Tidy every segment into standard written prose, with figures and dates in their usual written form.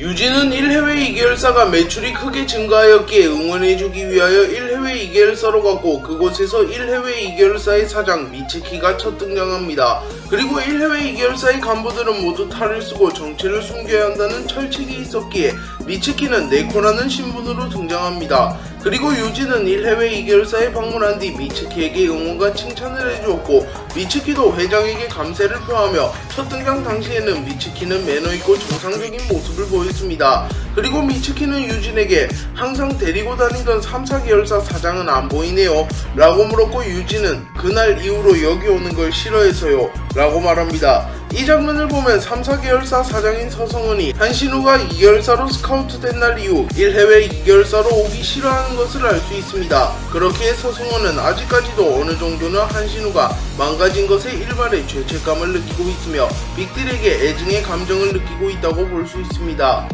유진은 1해외 2계열사가 매출이 크게 증가하였기에 응원해주기 위하여 1해외 2계열사로 갔고 그곳에서 1해외 2계열사의 사장 미츠키가 첫 등장합니다. 그리고 1해외 2계열사의 간부들은 모두 탈을 쓰고 정체를 숨겨야 한다는 철칙이 있었기에 미츠키는 네코라는 신분으로 등장합니다. 그리고 유진은 1해외 2계열사에 방문한 뒤 미츠키에게 응원과 칭찬을 해주었고 미츠키도 회장에게 감사를 표하며 첫 등장 당시에는 미츠키는 매너있고 정상적인 모습을 보였습니다. 그리고 미츠키는 유진에게 항상 데리고 다니던 3, 4계열사 사장은 안 보이네요 라고 물었고 유진은 그날 이후로 여기 오는 걸 싫어해서요 라고 말합니다. 이 장면을 보면 3, 4계열사 사장인 서성은이 한신우가 2계열사로 스카우트된 날 이후 1해외 2계열사로 오기 싫어하는 것을 알 수 있습니다. 그렇기에 서성은은 아직까지도 어느 정도는 한신우가 망가진 것에 일말의 죄책감을 느끼고 있으며 빅딜에게 애증의 감정을 느끼고 있다고 볼 수 있습니다.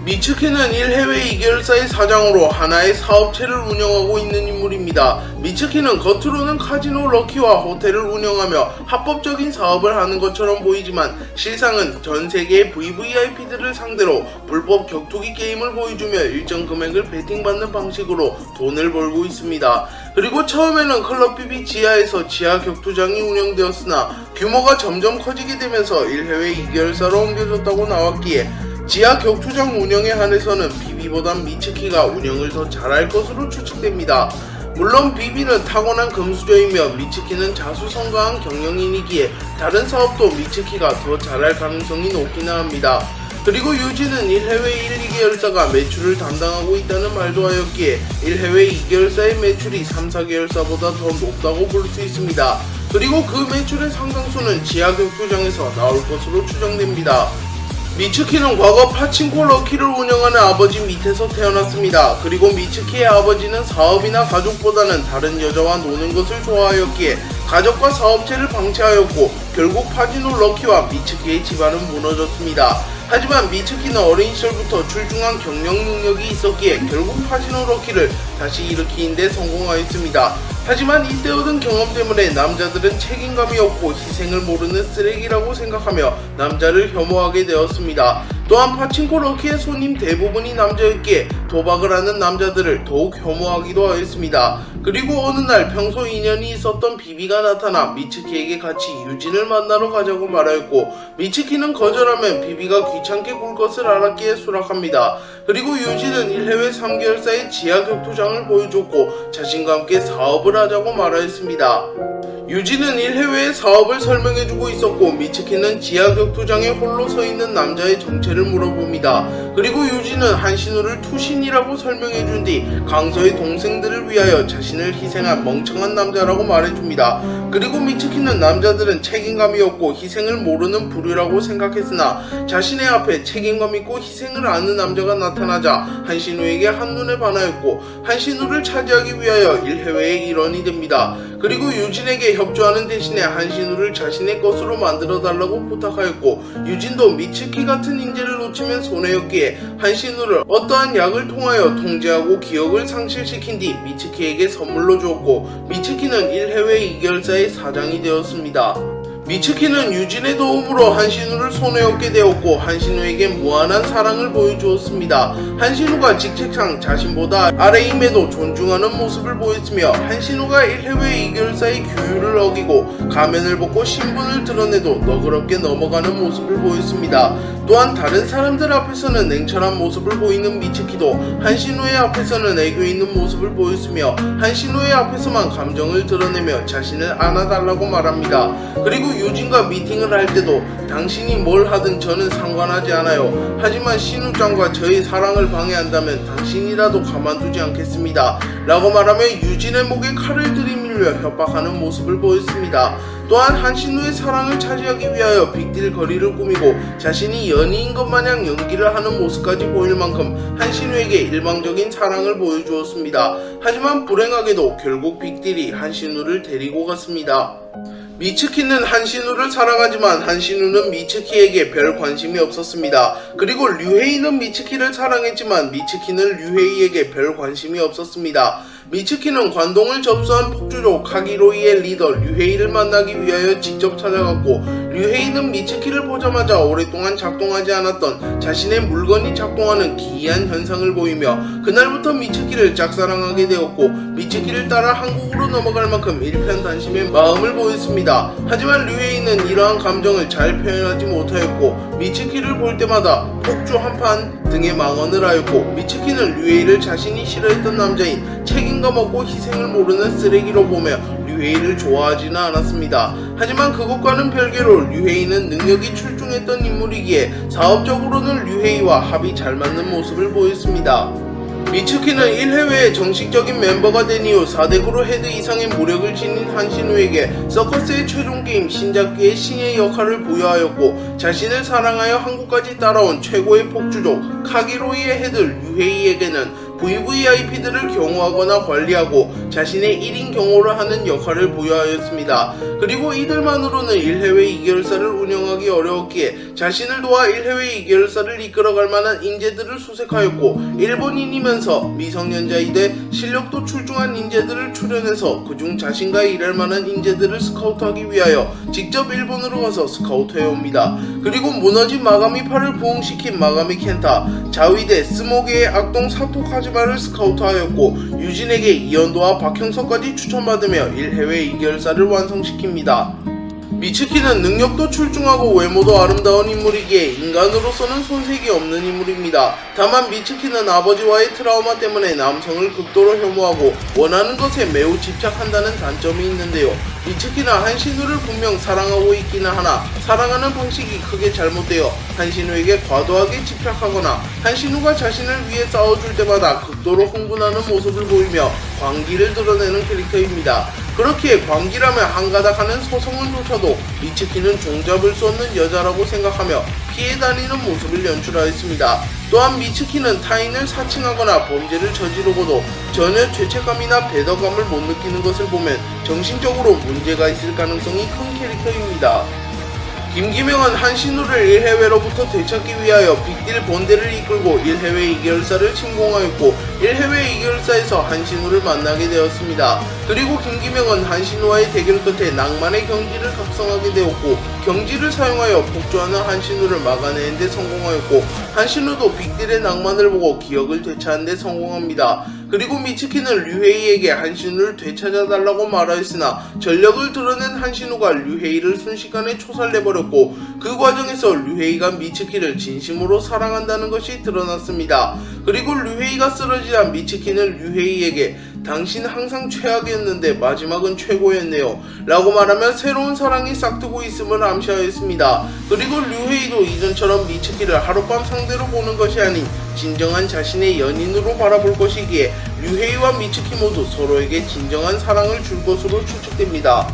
미츠키는 1해외 2계열사의 사장으로 하나의 사업체를 운영하고 있는 인물입니다. 미츠키는 겉으로는 카지노 럭키와 호텔을 운영하며 합법적인 사업을 하는 것처럼 보이지만 실상은 전 세계의 VVIP들을 상대로 불법 격투기 게임을 보여주며 일정 금액을 베팅받는 방식으로 돈을 벌고 있습니다. 그리고 처음에는 클럽 BB 지하에서 지하 격투장이 운영되었으나 규모가 점점 커지게 되면서 1해외 2계열사로 옮겨졌다고 나왔기에 지하 격투장 운영에 한해서는 비비보단 미츠키가 운영을 더 잘할 것으로 추측됩니다. 물론 비비는 타고난 금수저이며 미츠키는 자수성가한 경영인이기에 다른 사업도 미츠키가 더 잘할 가능성이 높기는 합니다. 그리고 유진은 1해외 1, 2계열사가 매출을 담당하고 있다는 말도 하였기에 1해외 2계열사의 매출이 3, 4계열사보다 더 높다고 볼 수 있습니다. 그리고 그 매출의 상당수는 지하 격투장에서 나올 것으로 추정됩니다. 미츠키는 과거 파친코 럭키를 운영하는 아버지 밑에서 태어났습니다. 그리고 미츠키의 아버지는 사업이나 가족보다는 다른 여자와 노는 것을 좋아하였기에 가족과 사업체를 방치하였고 결국 파지노 럭키와 미츠키의 집안은 무너졌습니다. 하지만 미츠키는 어린 시절부터 출중한 경영 능력이 있었기에 결국 파지노 럭키를 다시 일으키는 데 성공하였습니다. 하지만 이때 얻은 경험 때문에 남자들은 책임감이 없고 희생을 모르는 쓰레기라고 생각하며 남자를 혐오하게 되었습니다. 또한 파친코 럭키의 손님 대부분이 남자였기에 도박을 하는 남자들을 더욱 혐오하기도 하였습니다. 그리고 어느 날 평소 인연이 있었던 비비가 나타나 미츠키에게 같이 유진을 만나러 가자고 말하였고 미츠키는 거절하면 비비가 귀찮게 굴 것을 알았기에 수락합니다. 그리고 유진은 1해외 3계열사의 지하 격투장을 보여줬고 자신과 함께 사업을 하자고 말하였습니다. 유진은 1해외의 사업을 설명해주고 있었고 미츠키는 지하 격투장에 홀로 서 있는 남자의 정체를 물어봅니다. 그리고 유진은 한신우를 투신이라고 설명해준 뒤 강서의 동생들을 위하여 자신을 희생한 멍청한 남자라고 말해줍니다. 그리고 미츠키는 남자들은 책임감이 없고 희생을 모르는 부류라고 생각했으나 자신의 앞에 책임감 있고 희생을 아는 남자가 나타나자 한신우에게 한눈에 반하였고 한신우를 차지하기 위하여 1해외의 일원이 됩니다. 그리고 유진에게 협조하는 대신에 한신우를 자신의 것으로 만들어달라고 부탁하였고 유진도 미츠키 같은 인재를 놓치면 손해였기에 한신우를 어떠한 약을 통하여 통제하고 기억을 상실시킨 뒤 미츠키에게 선물로 주었고 미츠키는 1해외 2계열사의 사장이 되었습니다. 미츠키는 유진의 도움으로 한신우를 손에 얻게 되었고 한신우에게 무한한 사랑을 보여주었습니다. 한신우가 직책상 자신보다 아래임에도 존중하는 모습을 보였으며 한신우가 1해외 2계열사의 규율을 어기고 가면을 벗고 신분을 드러내도 너그럽게 넘어가는 모습을 보였습니다. 또한 다른 사람들 앞에서는 냉철한 모습을 보이는 미츠키도 한신우의 앞에서는 애교 있는 모습을 보였으며 한신우의 앞에서만 감정을 드러내며 자신을 안아달라고 말합니다. 그리고 유진과 미팅을 할 때도 당신이 뭘 하든 저는 상관하지 않아요. 하지만 신우짱과 저의 사랑을 방해한다면 당신이라도 가만두지 않겠습니다. 라고 말하며 유진의 목에 칼을 들이밀며 협박하는 모습을 보였습니다. 또한 한신우의 사랑을 차지하기 위하여 빅딜 거리를 꾸미고 자신이 연예인 것 마냥 연기를 하는 모습까지 보일 만큼 한신우에게 일방적인 사랑을 보여주었습니다. 하지만 불행하게도 결국 빅딜이 한신우를 데리고 갔습니다. 미츠키는 한신우를 사랑하지만 한신우는 미츠키에게 별 관심이 없었습니다. 그리고 류헤이는 미츠키를 사랑했지만 미츠키는 류헤이에게 별 관심이 없었습니다. 미츠키는 관동을 접수한 폭주족 카기로이의 리더 류헤이를 만나기 위하여 직접 찾아갔고 류헤이는 미츠키를 보자마자 오랫동안 작동하지 않았던 자신의 물건이 작동하는 기이한 현상을 보이며 그날부터 미츠키를 짝사랑하게 되었고 미츠키를 따라 한국으로 넘어갈 만큼 일편단심의 마음을 보였습니다. 하지만 류헤이는 이러한 감정을 잘 표현하지 못하였고 미츠키를 볼 때마다 폭주 한판 등의 망언을 하였고 미츠키는 류헤이를 자신이 싫어했던 남자인 책임감 없고 희생을 모르는 쓰레기로 보며 류헤이를 좋아하지는 않았습니다. 하지만 그것과는 별개로 류헤이는 능력이 출중했던 인물이기에 사업적으로는 류헤이와 합이 잘 맞는 모습을 보였습니다. 미츠키는 1회회의 정식적인 멤버가 된 이후 4대 그룹 헤드 이상의 무력을 지닌 한신우에게 서커스의 최종 게임 신잡기의 신의 역할을 부여하였고 자신을 사랑하여 한국까지 따라온 최고의 폭주족 카기로이의 헤드 류헤이에게는 VVIP들을 경호하거나 관리하고 자신의 1인 경호를 하는 역할을 부여하였습니다. 그리고 이들만으로는 1해외 2개월사를 운영하기 어려웠기에 자신을 도와 1해외 2개월사를 이끌어갈 만한 인재들을 수색하였고 일본인이면서 미성년자이되 실력도 출중한 인재들을 출연해서 그중 자신과 일할 만한 인재들을 스카우트하기 위하여 직접 일본으로 가서 스카우트해옵니다. 그리고 무너진 마가미파를 부흥시킨 마가미 켄타, 자위대 스모게의 악동 사토 카즈마를 스카우트하였고 유진에게 이현도와 박형석까지 추천받으며 1해외 2개월사를 완성시킵니다. 미츠키는 능력도 출중하고 외모도 아름다운 인물이기에 인간으로서는 손색이 없는 인물입니다. 다만 미츠키는 아버지와의 트라우마 때문에 남성을 극도로 혐오하고 원하는 것에 매우 집착한다는 단점이 있는데요. 미츠키는 한신우를 분명 사랑하고 있기는 하나 사랑하는 방식이 크게 잘못되어 한신우에게 과도하게 집착하거나 한신우가 자신을 위해 싸워줄 때마다 극도로 흥분하는 모습을 보이며 광기를 드러내는 캐릭터입니다. 그렇기에 광기라면 한가닥 하는 서성은조차도 미츠키는 종잡을 수 없는 여자라고 생각하며 피해 다니는 모습을 연출하였습니다. 또한 미츠키는 타인을 사칭하거나 범죄를 저지르고도 전혀 죄책감이나 배더감을 못 느끼는 것을 보면 정신적으로 문제가 있을 가능성이 큰 캐릭터입니다. 김기명은 한신우를 1해외로부터 되찾기 위하여 빅딜 본대를 이끌고 1해외 2개월사를 침공하였고 1해외 2개월사에서 한신우를 만나게 되었습니다. 그리고 김기명은 한신우와의 대결 끝에 낭만의 경지를 각성하게 되었고 경지를 사용하여 폭주하는 한신우를 막아내는 데 성공하였고 한신우도 빅딜의 낭만을 보고 기억을 되찾는 데 성공합니다. 그리고 미츠키는 류헤이에게 한신우를 되찾아달라고 말하였으나 전력을 드러낸 한신우가 류헤이를 순식간에 초살내버렸고 그 과정에서 류헤이가 미츠키를 진심으로 사랑한다는 것이 드러났습니다. 그리고 류헤이가 쓰러지자 미츠키는 류헤이에게 당신 항상 최악이었는데 마지막은 최고였네요 라고 말하며 새로운 사랑이 싹트고 있음을 암시하였습니다. 그리고 류헤이도 이전처럼 미츠키를 하룻밤 상대로 보는 것이 아닌 진정한 자신의 연인으로 바라볼 것이기에 류헤이와 미츠키 모두 서로에게 진정한 사랑을 줄 것으로 추측됩니다.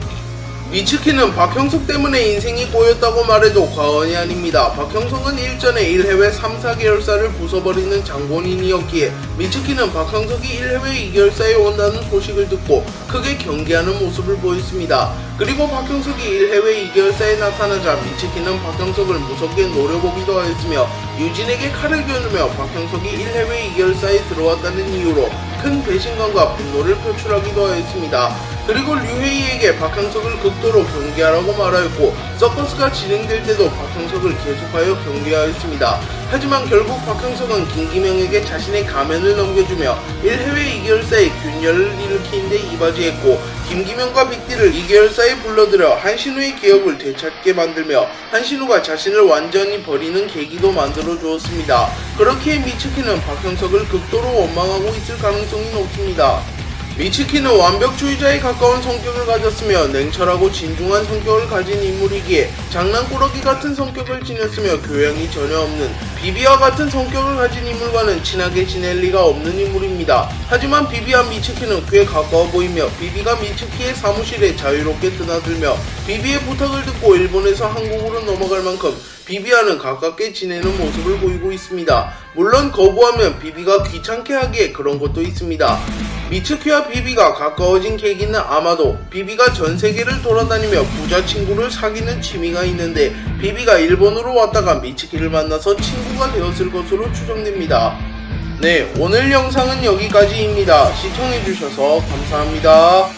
미츠키는 박형석 때문에 인생이 꼬였다고 말해도 과언이 아닙니다. 박형석은 일전에 1해외 3, 4개월사를 부숴버리는 장본인이었기에 미츠키는 박형석이 1해외 2개월사에 온다는 소식을 듣고 크게 경계하는 모습을 보였습니다. 그리고 박형석이 1해외 2개월사에 나타나자 미츠키는 박형석을 무섭게 노려보기도 하였으며 유진에게 칼을 겨누며 박형석이 1해외 2개월사에 들어왔다는 이유로 큰 배신감과 분노를 표출하기도 하였습니다. 그리고 류헤이에게 박형석을 극도로 경계하라고 말하였고 서커스가 진행될 때도 박형석을 계속하여 경계하였습니다. 하지만 결국 박형석은 김기명에게 자신의 가면을 넘겨주며 1해외 2개월사에 균열을 일으키는 데 이바지했고 김기명과 빅딜을 2개월사에 불러들여 한신우의 기억을 되찾게 만들며 한신우가 자신을 완전히 버리는 계기도 만들어 주었습니다. 그렇기에 미츠키는 박형석을 극도로 원망하고 있을 가능성이 높습니다. 미츠키는 완벽주의자에 가까운 성격을 가졌으며 냉철하고 진중한 성격을 가진 인물이기에 장난꾸러기 같은 성격을 지녔으며 교양이 전혀 없는 비비와 같은 성격을 가진 인물과는 친하게 지낼 리가 없는 인물입니다. 하지만 비비와 미츠키는 꽤 가까워 보이며 비비가 미츠키의 사무실에 자유롭게 드나들며 비비의 부탁을 듣고 일본에서 한국으로 넘어갈 만큼 비비와는 가깝게 지내는 모습을 보이고 있습니다. 물론 거부하면 비비가 귀찮게 하기에 그런 것도 있습니다. 미츠키와 비비가 가까워진 계기는 아마도 비비가 전세계를 돌아다니며 부자 친구를 사귀는 취미가 있는데 비비가 일본으로 왔다가 미츠키를 만나서 친구가 되었을 것으로 추정됩니다. 네, 오늘 영상은 여기까지입니다. 시청해주셔서 감사합니다.